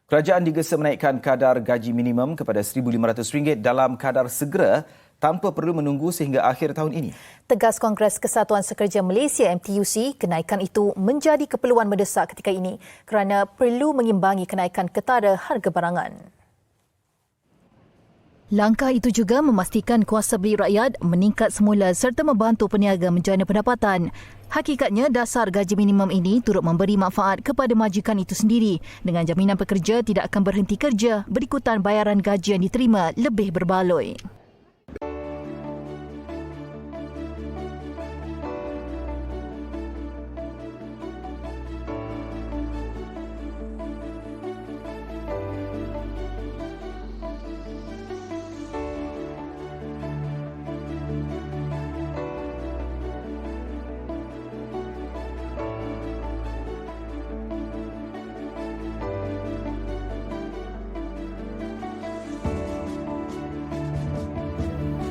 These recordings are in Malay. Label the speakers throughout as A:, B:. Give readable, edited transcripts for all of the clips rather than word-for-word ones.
A: Kerajaan digesa menaikkan kadar gaji minimum kepada RM1,500 dalam kadar segera tanpa perlu menunggu sehingga akhir tahun ini.
B: Tegas Kongres Kesatuan Sekerja Malaysia MTUC, kenaikan itu menjadi keperluan mendesak ketika ini kerana perlu mengimbangi kenaikan ketara harga barangan. Langkah itu juga memastikan kuasa beli rakyat meningkat semula serta membantu peniaga menjana pendapatan. Hakikatnya, dasar gaji minimum ini turut memberi manfaat kepada majikan itu sendiri dengan jaminan pekerja tidak akan berhenti kerja berikutan bayaran gaji yang diterima lebih berbaloi.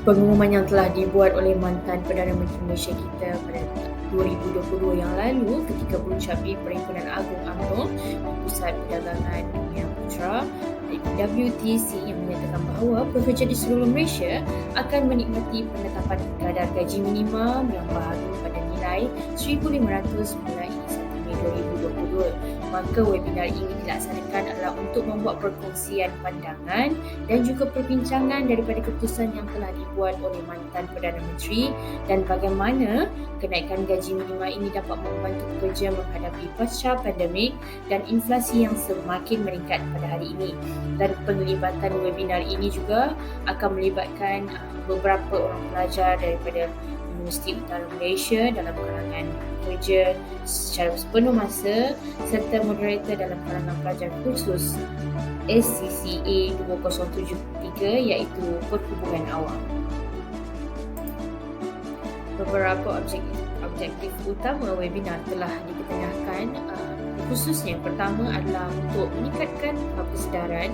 C: Pengumuman yang telah dibuat oleh mantan Perdana Menteri Malaysia kita pada 2022 yang lalu ketika beruncapi Perhimpunan Agung UMNO di Pusat Perdagangan Dunia Putra WTC yang menyatakan bahawa pekerja di seluruh Malaysia akan menikmati penetapan kadar gaji minimum yang baru pada nilai RM1,500 mulai 1 Mei 2022. Maka webinar ini dilaksanakan adalah untuk membuat perkongsian pandangan dan juga perbincangan daripada keputusan yang telah dibuat oleh mantan Perdana Menteri dan bagaimana kenaikan gaji minimum ini dapat membantu pekerja menghadapi pasca pandemik dan inflasi yang semakin meningkat pada hari ini. Dan penglibatan webinar ini juga akan melibatkan beberapa orang pelajar daripada Universiti Utara Malaysia dalam kalangan pekerja secara sepenuh masa serta moderator dalam kalangan pelajar khusus SCCA 2073 iaitu Perhubungan Awam. Beberapa objektif utama webinar telah diketengahkan, khususnya yang pertama adalah untuk meningkatkan kesedaran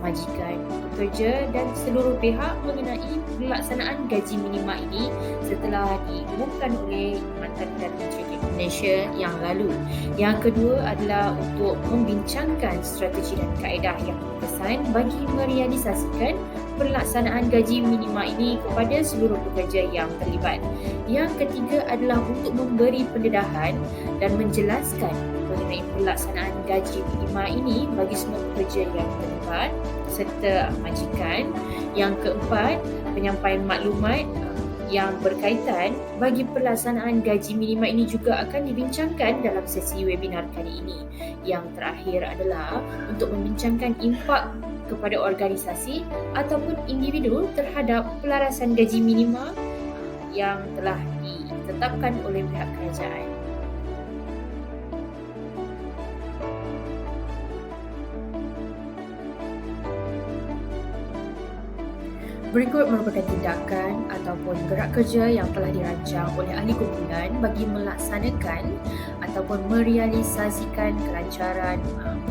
C: majikan, pekerja dan seluruh pihak mengenai pelaksanaan gaji minima ini setelah diumumkan oleh mantan Perdana Menteri Malaysia yang lalu. Yang kedua adalah untuk membincangkan strategi dan kaedah yang berkesan bagi merealisasikan pelaksanaan gaji minima ini kepada seluruh pekerja yang terlibat. Yang ketiga adalah untuk memberi pendedahan dan menjelaskan mengenai pelaksanaan gaji minima ini bagi semua pekerja yang terlibat serta majikan. Yang keempat, penyampaian maklumat yang berkaitan bagi pelaksanaan gaji minima ini juga akan dibincangkan dalam sesi webinar kali ini. Yang terakhir adalah untuk membincangkan impak kepada organisasi ataupun individu terhadap pelarasan gaji minima yang telah ditetapkan oleh pihak kerajaan. Berikut merupakan tindakan ataupun gerak kerja yang telah dirancang oleh ahli kumpulan bagi melaksanakan ataupun merealisasikan kelancaran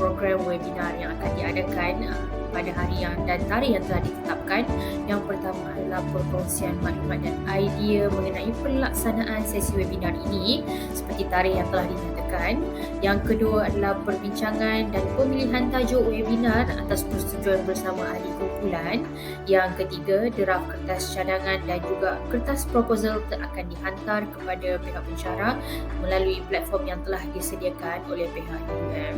C: program webinar yang akan diadakan pada hari dan tarikh yang telah ditetapkan. Yang pertama adalah perkongsian maklumat dan idea mengenai pelaksanaan sesi webinar ini seperti tarikh yang telah dinyatakan. Yang kedua adalah perbincangan dan pemilihan tajuk webinar atas persetujuan bersama ahli kumpulan. Yang ketiga, draft kertas cadangan dan juga kertas proposal akan dihantar kepada pihak pensyarah melalui platform yang telah disediakan oleh pihak UM.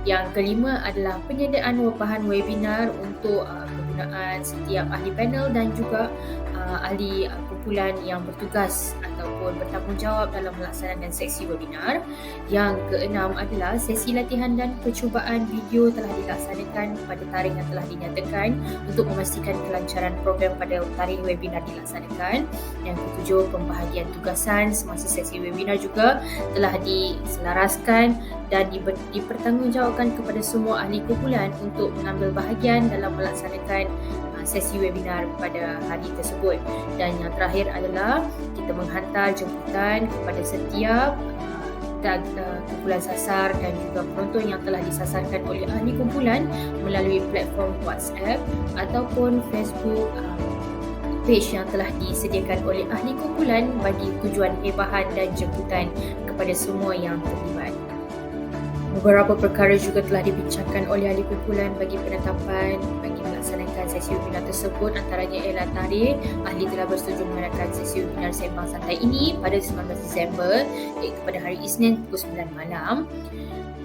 C: Yang kelima adalah penyediaan bahan webinar untuk penggunaan setiap ahli panel dan juga ahli kumpulan yang bertugas ataupun bertanggungjawab dalam melaksanakan sesi webinar. Yang keenam adalah sesi latihan dan percubaan video telah dilaksanakan pada tarikh yang telah dinyatakan untuk memastikan kelancaran program pada tarikh webinar dilaksanakan. Yang ketujuh, pembahagian tugasan semasa sesi webinar juga telah diselaraskan dan dipertanggungjawabkan kepada semua ahli kumpulan untuk mengambil bahagian dalam melaksanakan sesi webinar pada hari tersebut. Dan yang terakhir adalah kita menghantar jemputan kepada setiap kumpulan sasar dan juga penonton yang telah disasarkan oleh ahli kumpulan melalui platform WhatsApp ataupun Facebook page yang telah disediakan oleh ahli kumpulan bagi tujuan hebahan dan jemputan kepada semua yang terlibat. Beberapa perkara juga telah dibincangkan oleh ahli kumpulan bagi penetapan bagi melaksanakan sesi webinar tersebut. Antaranya ialah tarikh. Ahli telah bersetuju mengadakan sesi webinar sembang santai ini pada 19 Disember iaitu pada hari Isnin pukul 9 malam.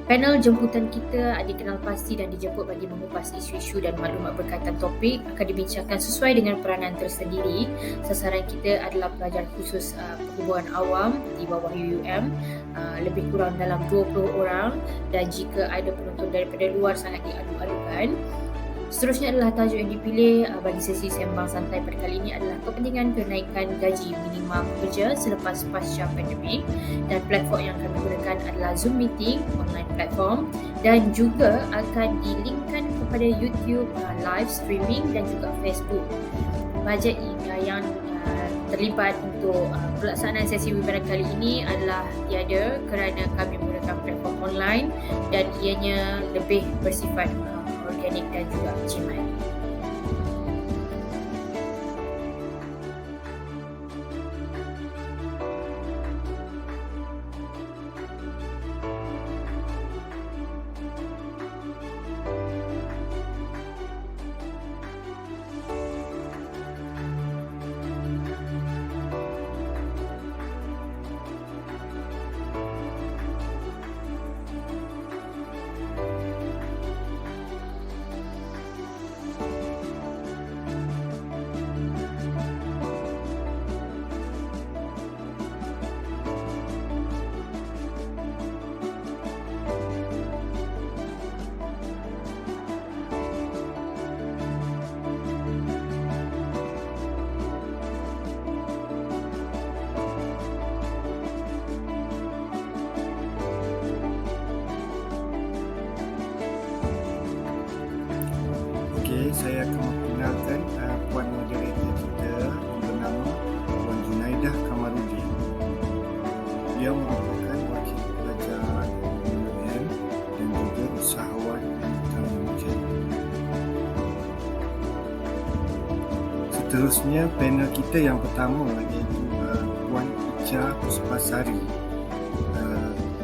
C: Panel jemputan kita dikenal pasti dan dijemput bagi mengupas isu-isu dan maklumat berkaitan topik akan dibincangkan sesuai dengan peranan tersendiri. Sasaran kita adalah pelajar khusus perhubungan awam di bawah UUM, lebih kurang dalam 20 orang, dan jika ada penonton daripada luar sangat dialu-alukan. Seterusnya adalah tajuk yang dipilih bagi sesi sembang santai pada kali ini adalah kepentingan kenaikan gaji minimum pekerja selepas pasca pandemik, dan platform yang kami gunakan adalah Zoom Meeting, online platform, dan juga akan dilinkkan kepada YouTube live streaming dan juga Facebook. Bajet yang terlibat untuk pelaksanaan sesi webinar kali ini adalah tiada kerana kami menggunakan platform online dan ianya lebih bersifat organik dan juga jimat.
D: Okey, saya akan memperkenalkan puan moderator kita yang bernama Puan Junaidah Kamarudin. Dia merupakan wakil pelajar UUM dan juga usahawan Putra Malaysia. Seterusnya, panel kita yang pertama iaitu Puan Icha Puspasari.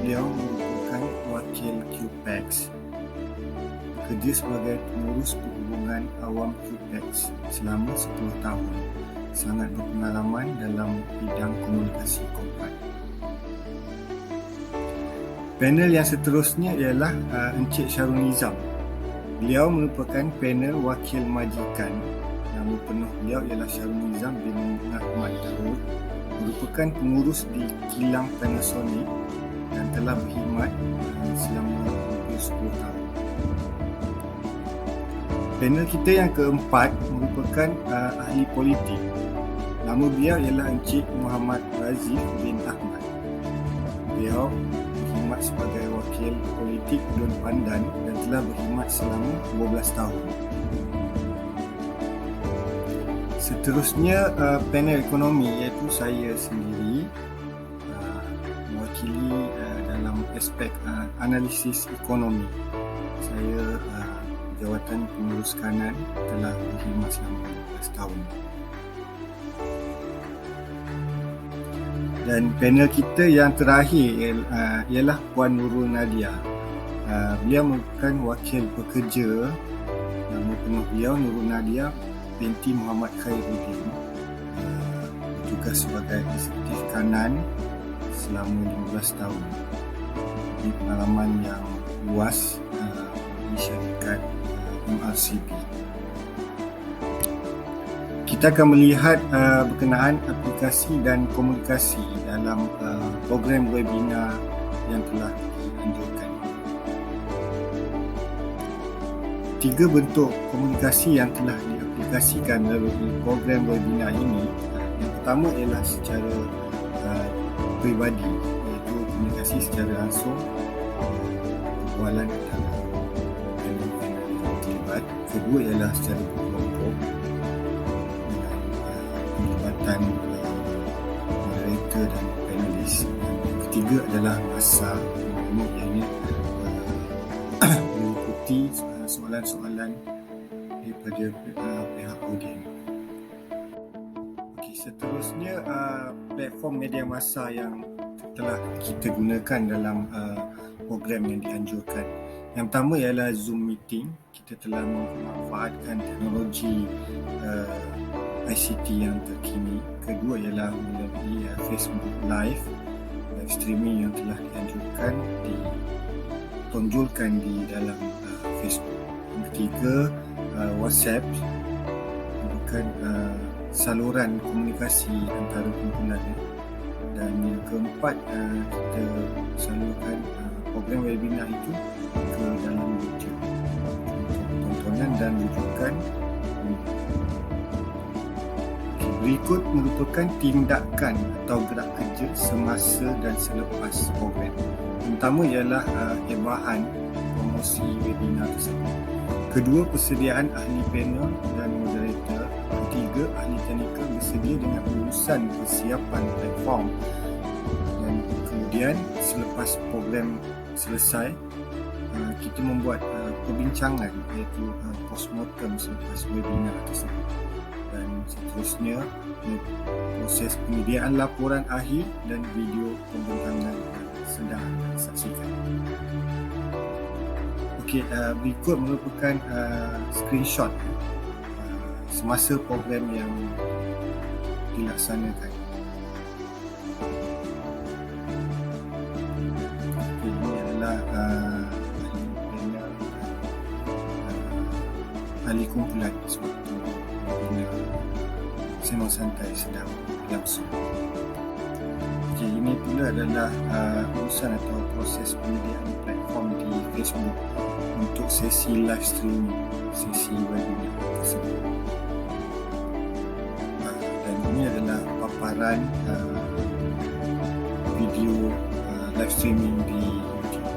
D: Beliau merupakan wakil QPEX, bekerja sebagai pengurus perhubungan awam QPEX selama 10 tahun. Sangat berpengalaman dalam bidang komunikasi korporat. Panel yang seterusnya ialah Encik Syarul Nizam. Beliau merupakan panel wakil majikan. Nama penuh beliau ialah Syarul Nizam bin Ahmad Daud. Merupakan pengurus di kilang Panasonic dan telah berkhidmat selama hampir 10 tahun. Panel kita yang keempat merupakan ahli politik. Nama beliau ialah Encik Muhammad Razif bin Ahmad. Beliau berkhidmat sebagai wakil politik Dun Pandan dan telah berkhidmat selama 12 tahun. Seterusnya panel ekonomi iaitu saya sendiri mewakili dalam aspek analisis ekonomi. Saya jawatan pengurus kanan telah berkhidmat selama 12 tahun. Dan panel kita yang terakhir ialah Puan Nurul Nadia. Beliau merupakan wakil pekerja. Nama penuh beliau Nurul Nadia binti Muhammad Khairuddin. Bertugas sebagai eksekutif kanan selama 15 tahun. Ini pengalaman yang luas di syarikat MRCP. Kita akan melihat berkenaan aplikasi dan komunikasi dalam program webinar yang telah dianjurkan. 3 bentuk komunikasi yang telah diaplikasikan melalui program webinar ini. Yang pertama ialah secara peribadi, iaitu komunikasi secara langsung, perbualan antara panel-panel yang terlibat. Kedua ialah secara berkelompok dengan penglibatan moderator dan panelis. Yang ketiga adalah masa yang mengikuti soalan-soalan daripada pihak audien. Okey, seterusnya platform media massa yang telah kita gunakan dalam program yang dianjurkan. Yang pertama ialah Zoom meeting. Kita telah memanfaatkan teknologi ICT yang terkini. Kedua ialah melalui Facebook live streaming yang telah dianjurkan, ditonjolkan di dalam Facebook. Yang ketiga, WhatsApp merupakan saluran komunikasi antara kumpulan. Dan yang keempat, kita salurkan program webinar itu ke dalam YouTube untuk tontonan dan rujukan. Berikut merupakan tindakan atau gerak kerja semasa dan selepas program. Yang pertama ialah hebahan promosi webinar tersebut. Kedua, persediaan ahli panel dan moderator. Ketiga, ahli teknikal bersedia dengan urusan persiapan platform. Dan kemudian selepas program selesai, kita membuat perbincangan iaitu postmortem selepas webinar tersebut. Dan seterusnya, proses penyediaan laporan akhir dan video pembentangan sedang disaksikan. Okey, berikut merupakan screenshot semasa program yang dilaksanakan. Okay, ini adalah ahli kumpulan sewaktu sembang santai sedang berlangsung. Okay, ini pula adalah urusan atau proses penyediaan platform di Facebook untuk sesi live streaming, sesi webinar tersebut. Dan ini adalah paparan video live streaming di YouTube.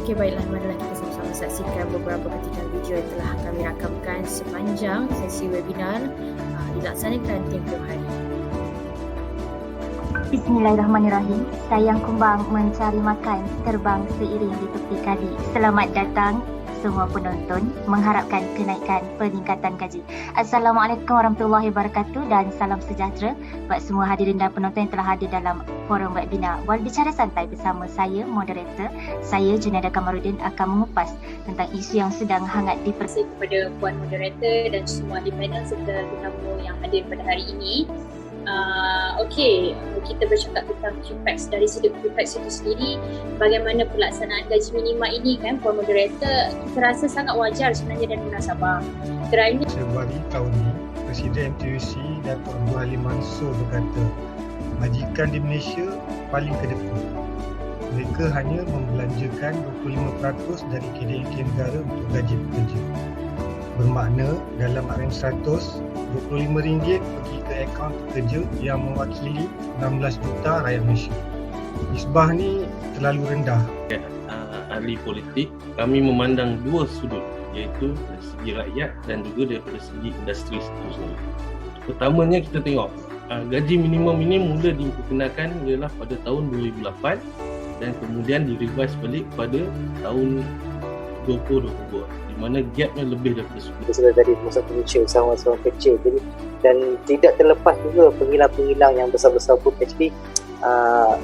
C: Okey, baiklah, marilah kita sama-sama saksikan beberapa ketikan video yang telah kami rakamkan sepanjang sesi webinar dilaksanakan tempoh hari.
E: Bismillahirrahmanirrahim. Sayang kumbang mencari makan, terbang seiring di tepi kadi. Selamat datang semua penonton, mengharapkan kenaikan peningkatan gaji. Assalamualaikum warahmatullahi wabarakatuh dan salam sejahtera buat semua hadirin dan penonton yang telah hadir dalam forum webinar Wal Bicara Santai bersama saya, moderator. Saya Junaida Kamarudin akan mengupas tentang isu yang sedang hangat
C: Terima kasih kepada Puan Moderator dan semua di panel serta tetamu yang hadir pada hari ini. Okey, kita bercakap tentang QPAX. Dari sudut QPAX itu sendiri, bagaimana pelaksanaan gaji minima ini kan, Puan Moderator, kita rasa sangat wajar sebenarnya dan munasabah. Kerana
F: Februari tahun ini, Presiden NTUC Datuk Abdul Halim Mansur berkata, majikan di Malaysia paling ke depan. Mereka hanya membelanjakan 25% dari KDNK negara untuk gaji pekerja. Bermakna dalam RM100, RM25 pergi ke akaun pekerja yang mewakili 16 juta rakyat Malaysia. Nisbah ni terlalu rendah.
G: Ahli politik, kami memandang dua sudut, iaitu dari segi rakyat dan juga daripada segi industri itu sendiri. Pertamanya kita tengok, gaji minimum ini mula diperkenalkan ialah pada tahun 2008 dan kemudian direvise balik pada tahun 2022, di mana gapnya lebih daripada 10.
H: Sudah dari masa punca usahawan-usahawan kecil, jadi dan tidak terlepas juga penghilang-penghilang yang besar-besar pun actually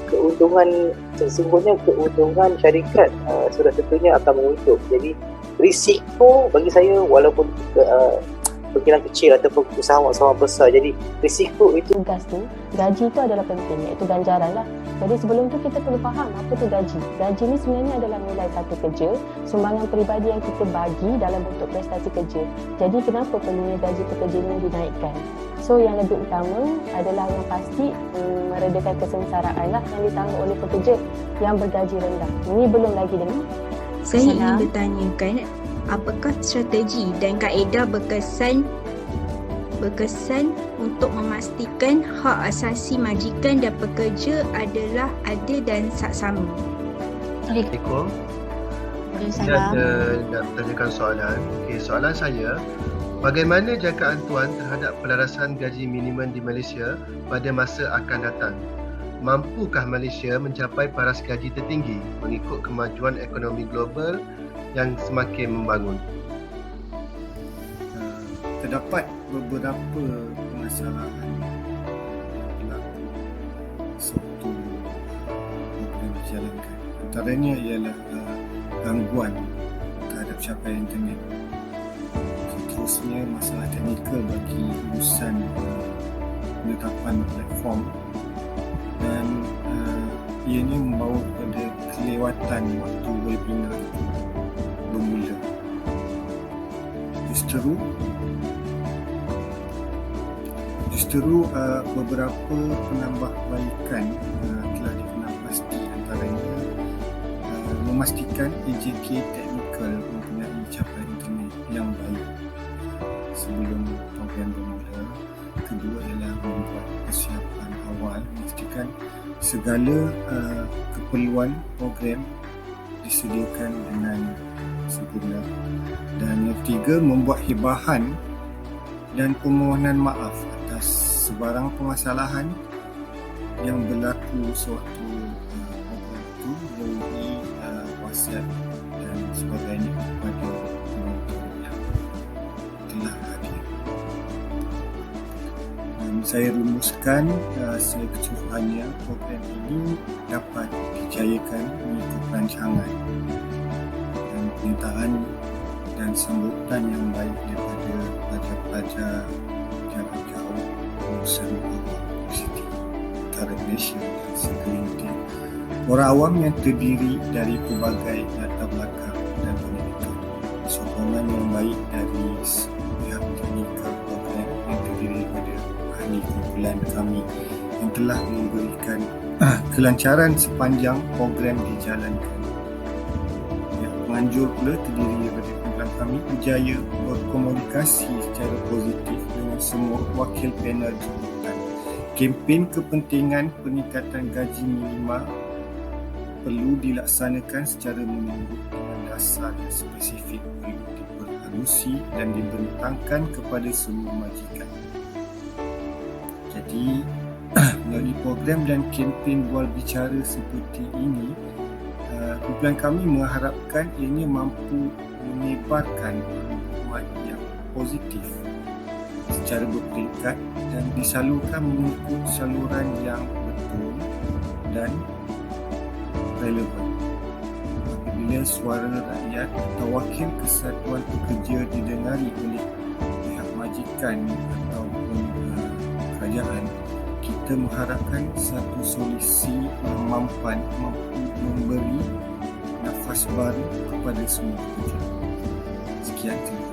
H: keuntungan, sesungguhnya keuntungan syarikat sudah tentunya akan menguntung. Jadi risiko bagi saya, walaupun penghilang kecil ataupun usahawan-usahawan besar, jadi risiko itu
I: tugas tu, gaji tu adalah penting, iaitu ganjaran lah. Jadi sebelum tu kita perlu faham apa tu gaji. Gaji ni sebenarnya adalah nilai satu kerja, sumbangan peribadi yang kita bagi dalam bentuk prestasi kerja. Jadi kenapa perlunya gaji pekerja ini dinaikkan? So yang lebih utama adalah yang pasti meredakan kesengsaraan lah yang ditanggung oleh pekerja yang bergaji rendah. Ini belum lagi dengan
J: saya ingin bertanyakan, apakah strategi dan kaedah berkesan untuk memastikan hak asasi majikan dan pekerja adalah adil dan saksama?
K: Assalamualaikum. Saya nak tanyakan soalan. Okey, soalan saya, bagaimana jangkaan tuan terhadap pelarasan gaji minimum di Malaysia pada masa akan datang? Mampukah Malaysia mencapai paras gaji tertinggi mengikut kemajuan ekonomi global yang semakin membangun?
D: Terdapat beberapa permasalahan yang berlaku sewaktu program dijalankan. Antaranya ialah gangguan terhadap capaian internet. Seterusnya masalah teknikal bagi urusan penetapan platform, dan ianya membawa kepada kelewatan waktu webinar itu bermula. Justeru beberapa penambahbaikan telah dikenal pasti, antaranya memastikan AJK teknikal mempunyai capaian internet yang baik sebelum program bermula. Kedua ialah membuat persiapan awal, memastikan segala keperluan program disediakan dengan sempurna. Dan yang ketiga, membuat hibahan dan permohonan maaf atas sebarang permasalahan yang berlaku sewaktu program itu melalui WhatsApp dan sebagainya kepada penonton yang telah hadir. Saya rumuskan secara keseluruhannya, program ini dapat dijayakan mengikut rancangan dan penyertaan dan sambutan yang baik daripada pelajar-pelajar jarak jauh lulusan universiti antara Malaysia dan segelintir orang awam yang terdiri dari pelbagai latar belakang dan pendidikan. Sokongan yang baik dari pihak teknikal program yang terdiri daripada ahli kumpulan kami yang telah memberikan kelancaran sepanjang program dijalankan. Pihak penganjur pula terdiri daripada kumpulan kami berjaya berkomunikasi secara positif dengan semua wakil panel jemputan. Kempen kepentingan peningkatan gaji minima perlu dilaksanakan secara menyeluruh dengan dasar yang spesifik perlu diperhalusi dan dibentangkan kepada semua majikan. Jadi, melalui program dan kempen bual bicara seperti ini, kumpulan kami mengharapkan ianya mampu menyebarkan maklumat yang positif secara berperingkat dan disalurkan mengikut saluran yang betul dan relevan. Apabila suara rakyat atau wakil kesatuan pekerja didengari oleh pihak majikan ataupun kerajaan, kita mengharapkan satu solusi yang mampu memberi nafas baru kepada semua pekerja. Sekian, terima kasih.